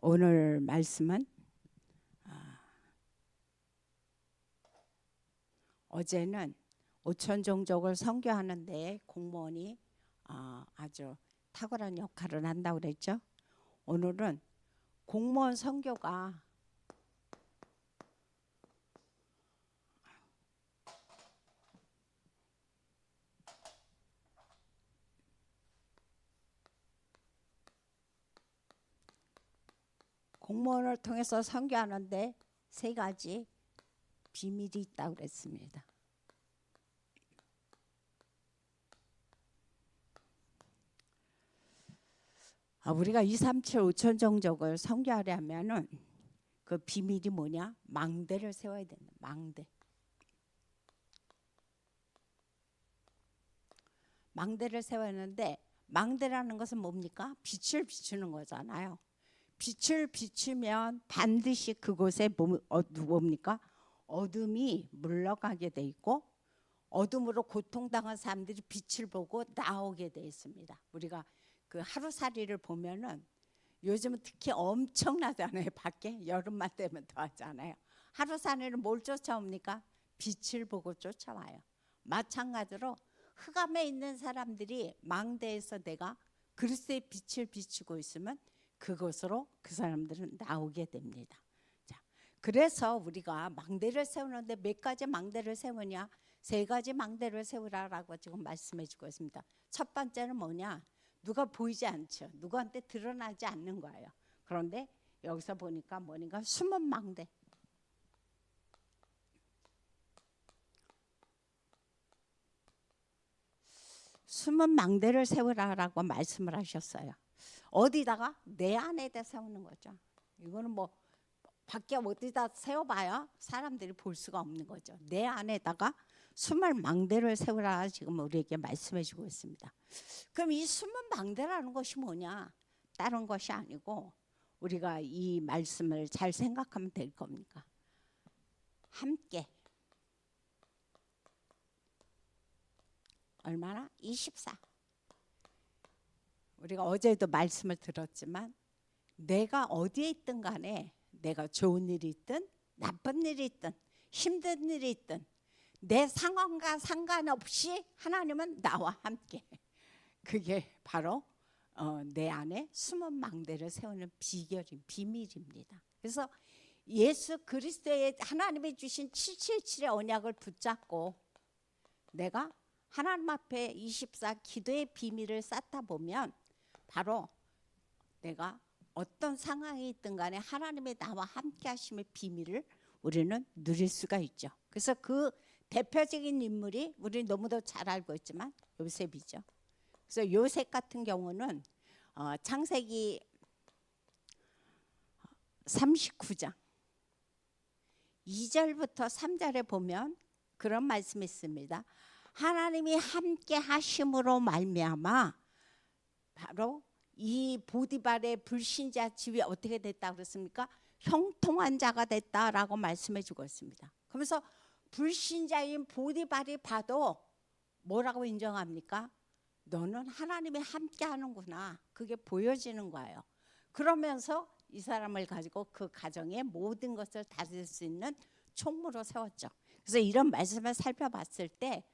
오늘 말씀은 어제는 오천 종족을 선교하는데 공무원이 아주 탁월한 역할을 한다고 그랬죠. 오늘은 공무원 선교가 공무원을 통해서 선교하는데 세 가지 비밀이 있다고 그랬습니다. 우리가 237 5천 종족을 선교하려면은 그 비밀이 뭐냐? 망대를 세워야 된다. 망대를 세워야 하는데, 망대라는 것은 뭡니까? 빛을 비추는 거잖아요. 빛을 비추면 반드시 그곳에 뭡니까? 어둠이 물러가게 돼 있고, 어둠으로 고통당한 사람들이 빛을 보고 나오게 돼 있습니다. 우리가 그 하루살이를 보면은 요즘은 특히 엄청나잖아요. 밖에 여름만 되면 더 하잖아요. 하루살이는 뭘 쫓아옵니까? 빛을 보고 쫓아와요. 마찬가지로 흑암에 있는 사람들이 망대에서 내가 그리스도의 빛을 비추고 있으면 그곳으로 그 사람들은 나오게 됩니다. 자, 그래서 우리가 망대를 세우는데 몇 가지 망대를 세우냐? 세 가지 망대를 세우라라고 지금 말씀해 주고 있습니다. 첫 번째는 뭐냐? 누가 보이지 않죠. 누구한테 드러나지 않는 거예요. 그런데 여기서 보니까 뭐니까 숨은 망대. 숨은 망대를 세우라라고 말씀을 하셨어요. 어디다가? 내 안에다 세우는 거죠. 이거는 뭐 밖에 어디다 세워봐야 사람들이 볼 수가 없는 거죠. 내 안에다가 숨은 망대를 세우라 지금 우리에게 말씀해 주고 있습니다. 그럼 이 숨은 망대라는 것이 뭐냐? 다른 것이 아니고 우리가 이 말씀을 잘 생각하면 될 겁니까? 함께 얼마나? 24. 우리가 어제도 말씀을 들었지만 내가 어디에 있든 간에 내가 좋은 일이 있든 나쁜 일이 있든 힘든 일이 있든 내 상황과 상관없이 하나님은 나와 함께. 그게 바로 내 안에 숨은 망대를 세우는 비밀입니다. 그래서 예수 그리스도의 하나님이 주신 777의 언약을 붙잡고 내가 하나님 앞에 24 기도의 비밀을 쌓다 보면 바로 내가 어떤 상황이 있든 간에 하나님의 나와 함께 하심의 비밀을 우리는 누릴 수가 있죠. 그래서 그 대표적인 인물이 우리 너무도 잘 알고 있지만 요셉이죠. 그래서 요셉 같은 경우는 창세기 39장 2절부터 3절에 보면 그런 말씀이 있습니다. 하나님이 함께 하심으로 말미암아 바로 이 보디발의 불신자 집이 어떻게 됐다고 그랬습니까? 형통한 자가 됐다라고 말씀해 주고 있습니다. 그러면서 불신자인 보디발이 봐도 뭐라고 인정합니까? 너는 하나님이 함께 하는구나. 그게 보여지는 거예요. 그러면서 이 사람을 가지고 그 가정의 모든 것을 다스릴 수 있는 총무로 세웠죠. 그래서 이런 말씀을 살펴봤을 때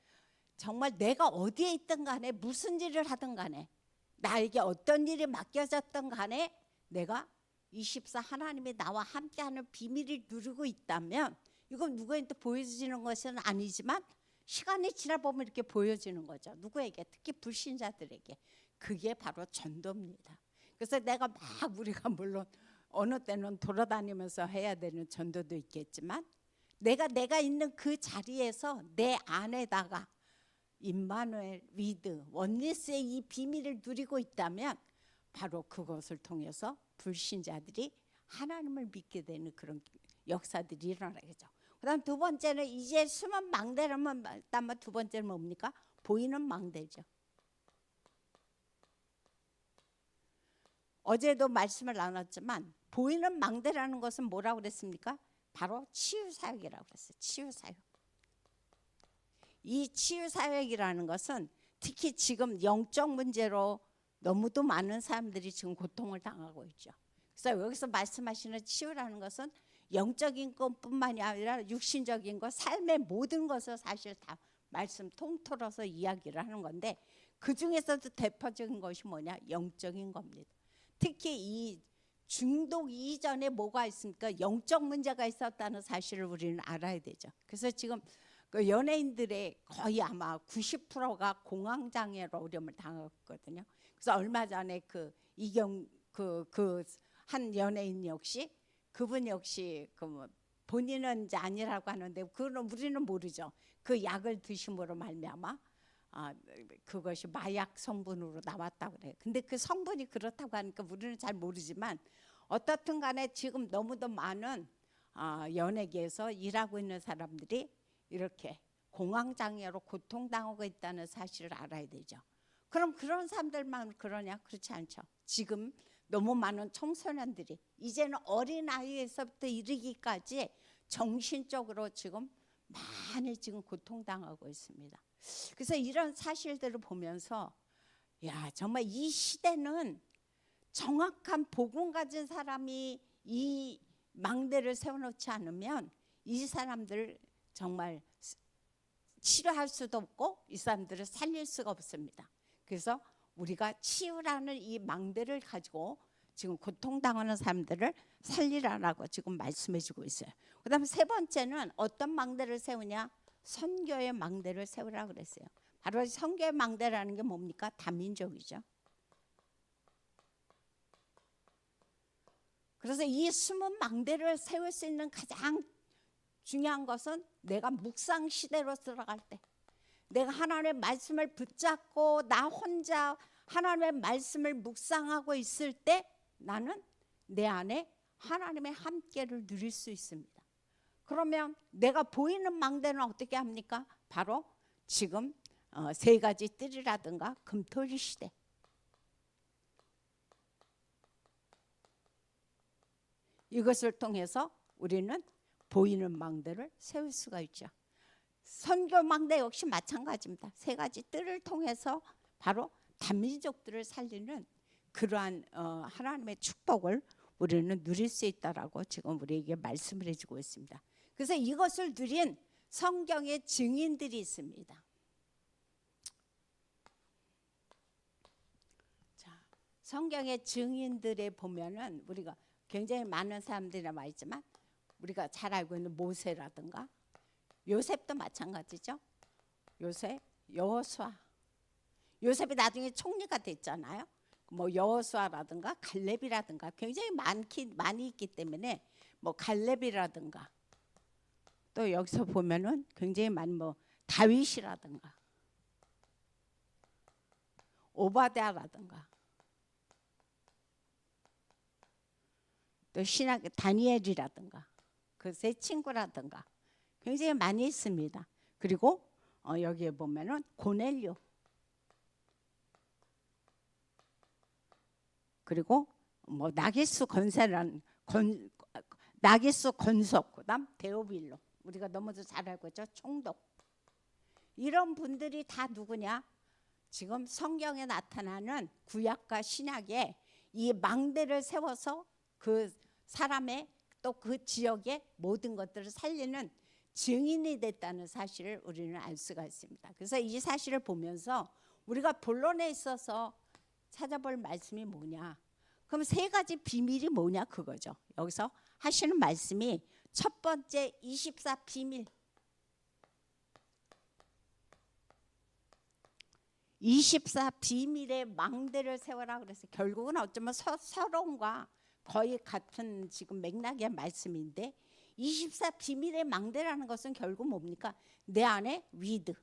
정말 내가 어디에 있든 간에 무슨 일을 하든 간에 나에게 어떤 일이 맡겨졌든 간에 내가 24 하나님이 나와 함께하는 비밀을 누리고 있다면 이건 누구한테 보여지는 것은 아니지만 시간이 지나 보면 이렇게 보여지는 거죠. 누구에게? 특히 불신자들에게. 그게 바로 전도입니다. 그래서 내가 막 우리가 물론 어느 때는 돌아다니면서 해야 되는 전도도 있겠지만 내가 있는 그 자리에서 내 안에다가 임마누엘 위드 원리스의 이 비밀을 누리고 있다면 바로 그것을 통해서 불신자들이 하나님을 믿게 되는 그런 역사들이 일어나겠죠. 그다음 두 번째는 이제 숨은 망대라면 두 번째는 뭡니까? 보이는 망대죠. 어제도 말씀을 나눴지만 보이는 망대라는 것은 뭐라고 그랬습니까? 바로 치유사역이라고 그랬어요. 치유사역. 이 치유사역이라는 것은 특히 지금 영적 문제로 너무도 많은 사람들이 지금 고통을 당하고 있죠. 그래서 여기서 말씀하시는 치유라는 것은 영적인 것뿐만이 아니라 육신적인 것, 삶의 모든 것을 사실 다 말씀 통틀어서 이야기를 하는 건데, 그 중에서도 대표적인 것이 뭐냐? 영적인 겁니다. 특히 이 중독 이전에 뭐가 있습니까? 영적 문제가 있었다는 사실을 우리는 알아야 되죠. 그래서 지금 그 연예인들의 거의 아마 90%가 공황장애로 어려움을 당했거든요. 그래서 얼마 전에 그 이경 한 연예인 역시, 그분 역시 그 본인은 이제 아니라고 하는데 그거는 우리는 모르죠. 그 약을 드심으로 말미암아 그것이 마약 성분으로 나왔다고 그래요. 근데 그 성분이 그렇다고 하니까 우리는 잘 모르지만, 어떻든 간에 지금 너무도 많은 연예계에서 일하고 있는 사람들이 이렇게 공황장애로 고통당하고 있다는 사실을 알아야 되죠. 그럼 그런 사람들만 그러냐? 그렇지 않죠. 지금 너무 많은 청소년들이 이제는 어린아이에서부터 이르기까지 정신적으로 지금 많이 지금 고통당하고 있습니다. 그래서 이런 사실들을 보면서 야, 정말 이 시대는 정확한 복음 가진 사람이 이 망대를 세워놓지 않으면 이 사람들 정말 치료할 수도 없고 이 사람들을 살릴 수가 없습니다. 그래서 우리가 치유라는 이 망대를 가지고 지금 고통당하는 사람들을 살리라라고 지금 말씀해 주고 있어요. 그 다음에 세 번째는 어떤 망대를 세우냐? 선교의 망대를 세우라고 그랬어요. 바로 선교의 망대라는 게 뭡니까? 다민족이죠. 그래서 이 숨은 망대를 세울 수 있는 가장 중요한 것은 내가 묵상 시대로 들어갈 때, 내가 하나님의 말씀을 붙잡고 나 혼자 하나님의 말씀을 묵상하고 있을 때 나는 내 안에 하나님의 함께를 누릴 수 있습니다. 그러면 내가 보이는 망대는 어떻게 합니까? 바로 지금 세 가지 뜰이라든가 금토일 시대, 이것을 통해서 우리는 보이는 망대를 세울 수가 있죠. 선교 망대 역시 마찬가지입니다. 세 가지 뜰을 통해서 바로 다민족들을 살리는 그러한 하나님의 축복을 우리는 누릴 수 있다라고 지금 우리에게 말씀을 해주고 있습니다. 그래서 이것을 누린 성경의 증인들이 있습니다. 자, 성경의 증인들에 보면은 우리가 굉장히 많은 사람들이 남아 있지만 우리가 잘 알고 있는 모세라든가 요셉도 마찬가지죠. 요셉, 여호수아. 요셉이 나중에 총리가 됐잖아요. 뭐 여호수아라든가 갈렙이라든가 굉장히 많이 있기 때문에 뭐 갈렙이라든가 또 여기서 보면은 굉장히 많은 뭐 다윗이라든가 오바댜라든가 또 신학 다니엘이라든가 그 세 친구라든가 굉장히 많이 있습니다. 그리고 여기에 보면은 고넬료, 그리고 뭐 나기수 건석, 그다음 데오빌로, 우리가 너무도 잘 알고 있죠. 총독. 이런 분들이 다 누구냐? 지금 성경에 나타나는 구약과 신약에 이 망대를 세워서 그 사람의 또 그 지역의 모든 것들을 살리는 증인이 됐다는 사실을 우리는 알 수가 있습니다. 그래서 이 사실을 보면서 우리가 본론에 있어서 찾아볼 말씀이 뭐냐? 그럼 세 가지 비밀이 뭐냐? 그거죠. 여기서 하시는 말씀이 첫 번째 24 비밀. 24 비밀의 망대를 세워라 그래서 결국은 어쩌면 서론과 거의 같은 지금 맥락의 말씀인데, 24 비밀의 망대라는 것은 결국 뭡니까? 내 안에 위드,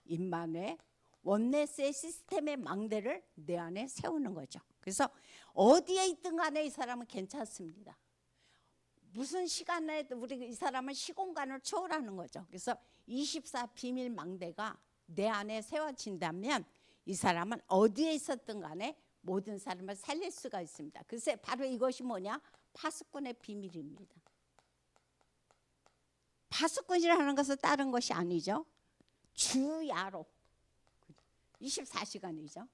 임만의 원네스의 시스템의 망대를 내 안에 세우는 거죠. 그래서 어디에 있든 간에 이 사람은 괜찮습니다. 무슨 시간에 우리 이 사람은 시공간을 초월하는 거죠. 그래서 24 비밀 망대가 내 안에 세워진다면 이 사람은 어디에 있었든 간에 모든 사람을 살릴 수가 있습니다. 그래서 바로 이것이 뭐냐? 파수꾼의 비밀입니다. 파수꾼이라는 것은 다른 것이 아니죠. 주야로 24시간이죠.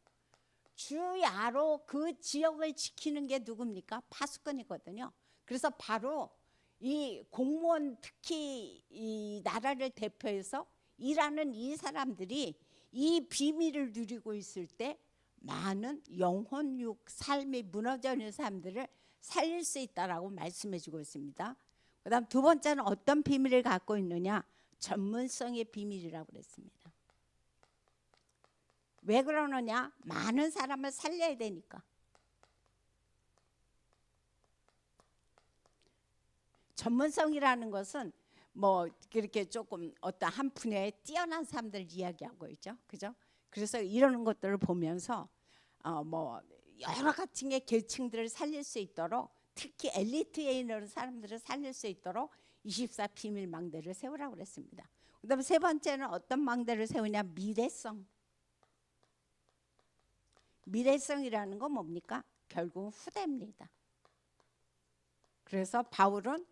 주야로 그 지역을 지키는 게 누굽니까? 파수꾼이거든요. 그래서 바로 이 공무원, 특히 이 나라를 대표해서 일하는 이 사람들이 이 비밀을 누리고 있을 때 많은 영혼육 삶이 무너져 있는 사람들을 살릴 수 있다라고 말씀해 주고 있습니다. 그다음 두 번째는 어떤 비밀을 갖고 있느냐? 전문성의 비밀이라고 그랬습니다. 왜 그러느냐? 많은 사람을 살려야 되니까. 전문성이라는 것은 뭐 그렇게 조금 어떤 한 분야에 뛰어난 사람들 이야기하고 있죠, 그죠? 그래서 이런 것들을 보면서 뭐 여러 가지 계층들을 살릴 수 있도록, 특히 엘리트에 있는 사람들을 살릴 수 있도록 24 비밀 망대를 세우라고 그랬습니다. 그다음에 세 번째는 어떤 망대를 세우냐? 미래성. 미래성이라는 건 뭡니까? 결국 후대입니다. 그래서 바울은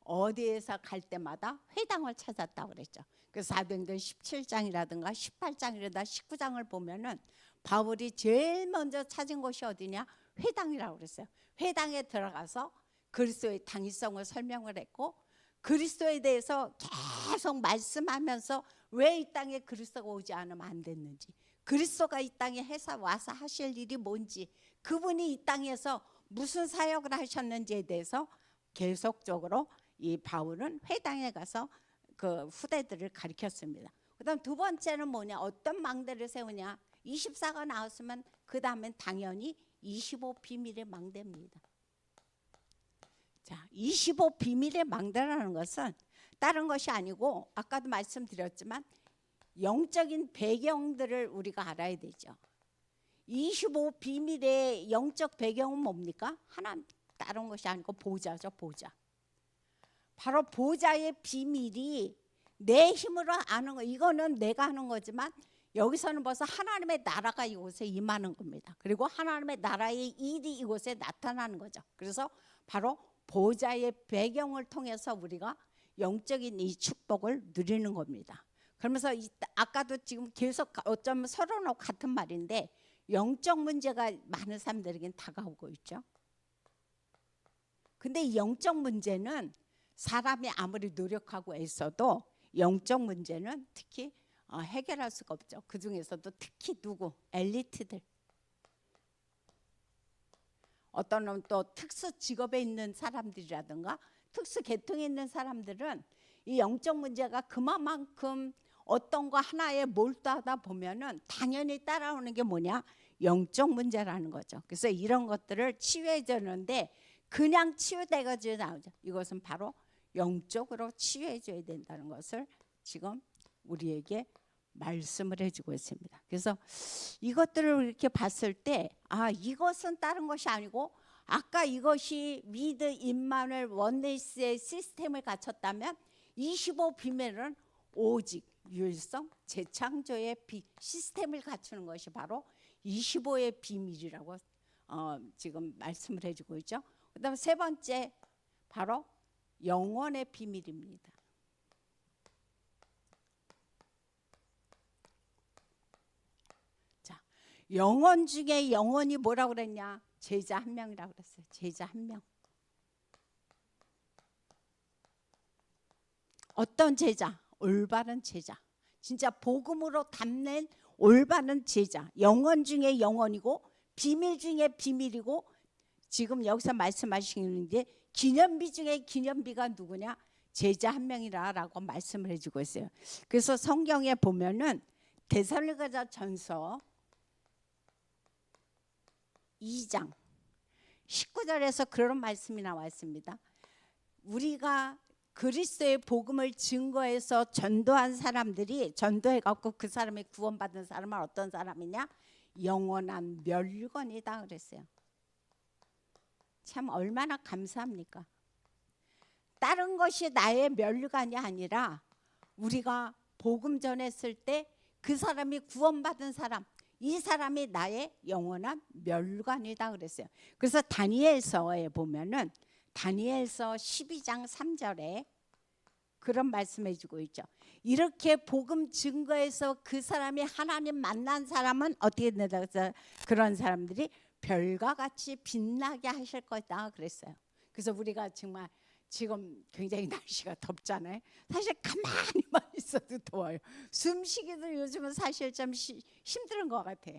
어디에서 갈 때마다 회당을 찾았다고 그랬죠. 그래서 사도행전 17장이라든가 18장이라든가 19장을 보면은 바울이 제일 먼저 찾은 곳이 어디냐? 회당이라고 그랬어요. 회당에 들어가서 그리스도의 당위성을 설명을 했고, 그리스도에 대해서 계속 말씀하면서 왜 이 땅에 그리스도가 오지 않으면 안 됐는지, 그리스도가 이 땅에 와서 하실 일이 뭔지, 그분이 이 땅에서 무슨 사역을 하셨는지에 대해서 계속적으로 이 바울은 회당에 가서 그 후대들을 가르쳤습니다. 그다음 두 번째는 뭐냐? 어떤 망대를 세우냐? 24가 나왔으면 그 다음엔 당연히 25 비밀의 망대입니다. 자, 25 비밀의 망대라는 것은 다른 것이 아니고, 아까도 말씀드렸지만 영적인 배경들을 우리가 알아야 되죠. 25 비밀의 영적 배경은 뭡니까? 하나, 다른 것이 아니고 보좌죠, 보좌. 바로 보좌의 비밀이 내 힘으로 아는 거, 이거는 내가 하는 거지만 여기서는 벌써 하나님의 나라가 이곳에 임하는 겁니다. 그리고 하나님의 나라의 일이 이곳에 나타나는 거죠. 그래서 바로 보좌의 배경을 통해서 우리가 영적인 이 축복을 누리는 겁니다. 그러면서 아까도 지금 계속 어쩌면 서로는 같은 말인데, 영적 문제가 많은 사람들에겐 다가오고 있죠. 근데 이 영적 문제는 사람이 아무리 노력하고 애써도 영적 문제는 특히 해결할 수가 없죠. 그 중에서도 특히 누구? 엘리트들. 어떤 놈 또 특수 직업에 있는 사람들이라든가 특수 계통에 있는 사람들은 이 영적 문제가 그만큼 어떤 거 하나에 몰두하다 보면은 당연히 따라오는 게 뭐냐? 영적 문제라는 거죠. 그래서 이런 것들을 치유해 주는데 그냥 치유돼가지고 나오죠. 이것은 바로 영적으로 치유해 줘야 된다는 것을 지금 우리에게 말씀을 해주고 있습니다. 그래서 이것들을 이렇게 봤을 때, 이것은 다른 것이 아니고, 아까 이것이 위드 임마누엘 원네스의 시스템을 갖췄다면 25 비밀은 오직 유일성 재창조의 시스템을 갖추는 것이 바로 25의 비밀이라고 지금 말씀을 해주고 있죠. 그다음 세 번째, 바로 영원의 비밀입니다. 자, 영원 중에 영원이 뭐라고 그랬냐? 제자 한 명이라고 그랬어요. 제자 한 명. 어떤 제자? 올바른 제자. 진짜 복음으로 담는 올바른 제자. 영원 중에 영원이고 비밀 중에 비밀이고, 지금 여기서 말씀하시는 게 기념비 중에 기념비가 누구냐? 제자 한 명이라고 말씀을 해주고 있어요. 그래서 성경에 보면은 데살로니가 전서 2장 19절에서 그런 말씀이 나와 있습니다. 우리가 그리스도의 복음을 증거해서 전도한 사람들이, 전도해갖고 그 사람이 구원받은 사람은 어떤 사람이냐? 영원한 멸류관이다 그랬어요. 참 얼마나 감사합니까? 다른 것이 나의 멸류관이 아니라 우리가 복음 전했을 때 그 사람이 구원받은 사람, 이 사람이 나의 영원한 멸류관이다 그랬어요. 그래서 다니엘서에 보면은 다니엘서 12장 3절에 그런 말씀해주고 있죠. 이렇게 복음 증거해서 그 사람이 하나님 만난 사람은 어떻게 된다 그래서 그런 사람들이 별과 같이 빛나게 하실 거다 그랬어요. 그래서 우리가 정말 지금 굉장히 날씨가 덥잖아요. 사실 가만히만 있어도 더워요. 숨쉬기도 요즘은 사실 좀 힘든 것 같아.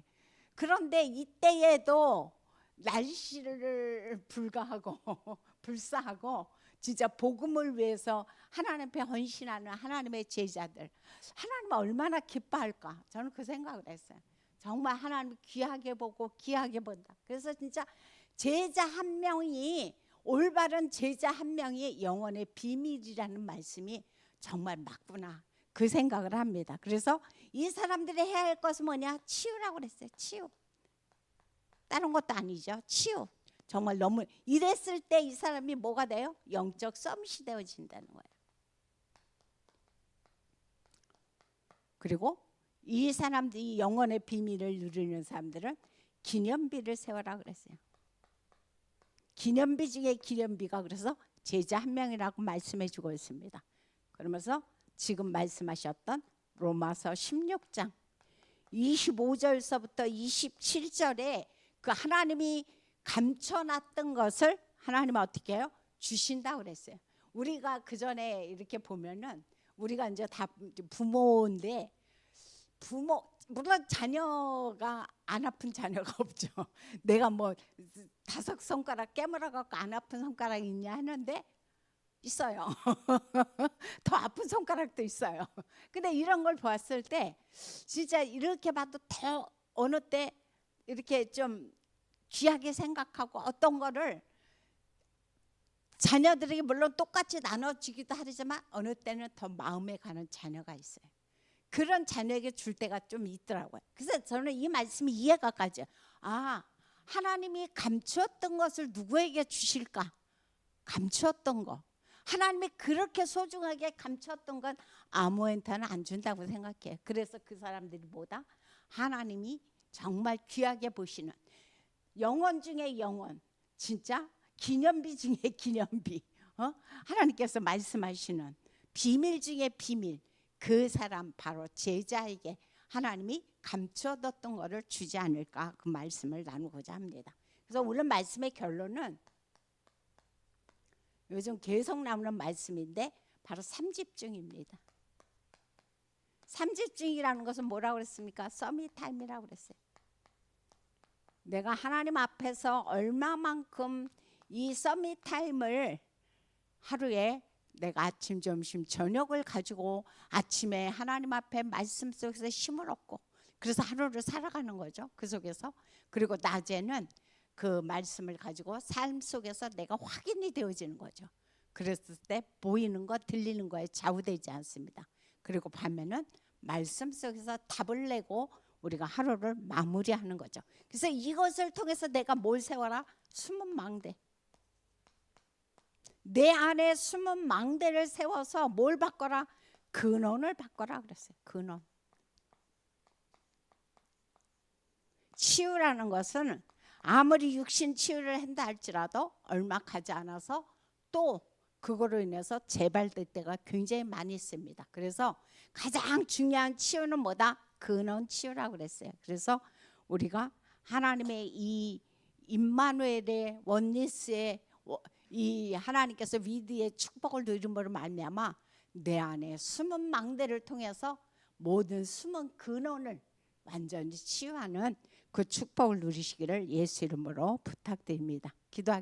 그런데 이때에도 날씨를 불가하고 불사하고 진짜 복음을 위해서 하나님 앞에 헌신하는 하나님의 제자들, 하나님 얼마나 기뻐할까? 저는 그 생각을 했어요. 정말 하나님 귀하게 보고 귀하게 본다. 그래서 진짜 제자 한 명이, 올바른 제자 한 명이 영혼의 비밀이라는 말씀이 정말 맞구나, 그 생각을 합니다. 그래서 이 사람들이 해야 할 것은 뭐냐? 치유라고 그랬어요. 치유. 다른 것도 아니죠. 치유. 정말 너무 이랬을 때 이 사람이 뭐가 돼요? 영적 썸밋이 되어진다는 거예요. 그리고 이 사람들이 영혼의 비밀을 누리는 사람들은 기념비를 세워라 그랬어요. 기념비 중에 기념비가 그래서 제자 한 명이라고 말씀해 주고 있습니다. 그러면서 지금 말씀하셨던 로마서 16장 25절서부터 27절에 그 하나님이 감춰놨던 것을 하나님은 어떻게 해요? 주신다고 그랬어요. 우리가 그 전에 이렇게 보면은 우리가 이제 다 부모인데, 부모 물론 자녀가 안 아픈 자녀가 없죠. 내가 뭐 5손가락 깨물어 갖고 안 아픈 손가락이 있냐 하는데 있어요. 더 아픈 손가락도 있어요. 근데 이런 걸 보았을 때 진짜 이렇게 봐도 더 어느 때 이렇게 좀 귀하게 생각하고 어떤 거를 자녀들에게 물론 똑같이 나눠주기도 하지만 어느 때는 더 마음에 가는 자녀가 있어요. 그런 자녀에게 줄 때가 좀 있더라고요. 그래서 저는 이 말씀이 이해가 가죠. 아, 하나님이 감추었던 것을 누구에게 주실까? 감추었던 거. 하나님이 그렇게 소중하게 감추었던 건 아무한테는 안 준다고 생각해요. 그래서 그 사람들이 뭐다? 하나님이 정말 귀하게 보시는 영혼 중에 영혼, 진짜 기념비 중에 기념비, 하나님께서 말씀하시는 비밀 중에 비밀, 그 사람 바로 제자에게 하나님이 감춰뒀던 것을 주지 않을까, 그 말씀을 나누고자 합니다. 그래서 오늘 말씀의 결론은 요즘 계속 나오는 말씀인데 바로 삼집중입니다. 삼집중이라는 것은 뭐라고 그랬습니까? 서밋타임이라고 그랬어요. 내가 하나님 앞에서 얼마만큼 이 서밋타임을 하루에 내가 아침, 점심, 저녁을 가지고 아침에 하나님 앞에 말씀 속에서 힘을 얻고 그래서 하루를 살아가는 거죠. 그 속에서. 그리고 낮에는 그 말씀을 가지고 삶 속에서 내가 확인이 되어지는 거죠. 그랬을 때 보이는 것, 들리는 거에 좌우되지 않습니다. 그리고 밤에는 말씀 속에서 답을 내고 우리가 하루를 마무리하는 거죠. 그래서 이것을 통해서 내가 뭘 세워라? 숨은 망대. 내 안에 숨은 망대를 세워서 뭘 바꿔라? 근원을 바꿔라 그랬어요. 근원. 치유라는 것은 아무리 육신 치유를 한다 할지라도 얼마 가지 않아서 또 그거로 인해서 재발될 때가 굉장히 많이 있습니다. 그래서 가장 중요한 치유는 뭐다? 근원 치유라고 그랬어요. 그래서 우리가 하나님의 이 임마누엘의 원리스의 이 하나님께서 위드의 축복을 누림으로 말미암아 내 안에 숨은 망대를 통해서 모든 숨은 근원을 완전히 치유하는 그 축복을 누리시기를 예수 이름으로 부탁드립니다. 기도하겠습니다.